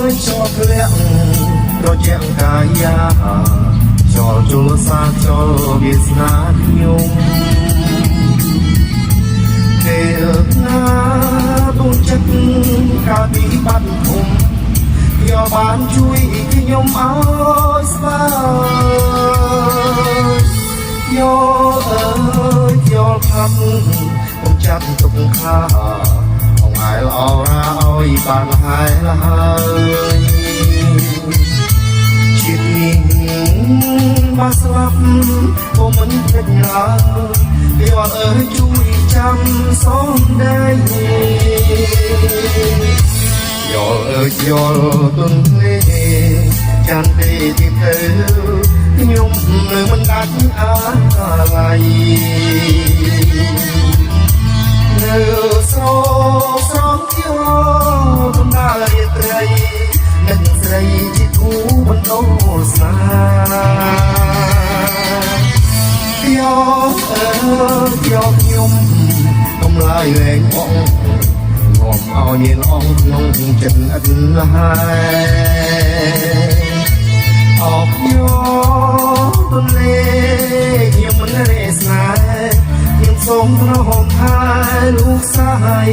យជាប់លាក់ត្រជាក់កាយាចោលជលសាចោលវាសនាខ្ញុំពេលណាទូនចិត្តកាលពីបាត់ភូមិយកបានជួយខ្ញុំឲ្យស្បើយកយកខំខ្ញុំចាប់ទុកខាអងអាយល្អរាឲ្យបានហើយជាតិនេះបាស្លាប់ក៏មិនភ្លេចឡើយយកជួយចាំសំដែងយកទុនលេចាំទីទីទៅខ្ញុំនៅមិនដាច់អាឡ័យនៅស្រងយកបណ្ដាលរាត្រីនឹងស្រីជាគូបណ្ដោស្នាយកខ្ញុំកំឡាយលែងអងងំឲ្យញៀនអងក្នុងចិត្តអត់ហើយអបយកទន្លេខ្ញុំមិនរេស្នេហ៍ខ្ញុំសូមប្រហមហើយលោកសាយ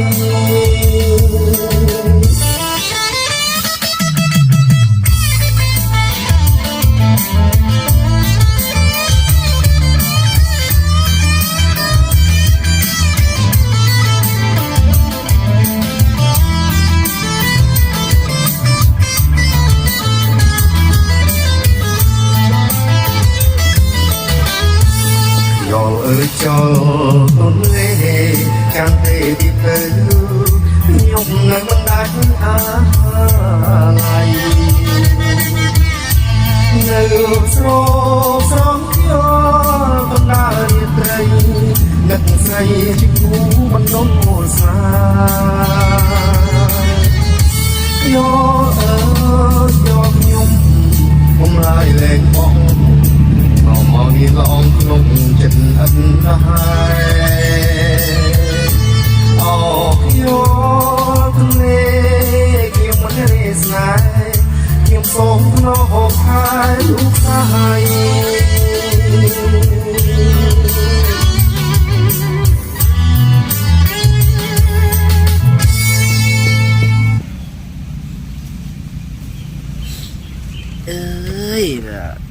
ចូលទុនលេចាំទេទីទៅខ្ញុំនៅមិនដាច់អាឡ័យនៅស្រងខ្ញុំបណ្ដារាត្រីនឹកស្រីជាគូបណ្ដុំស្នាយកខ្ញុំបំរាយលែងបងមកនេះល្អក្នុងចិត្តអត់ហើយអូយកទន្លេខ្ញុំមិនរេស្នេហ៍ខ្ញុំសូមភ្នោហើយលោកសាយអើយ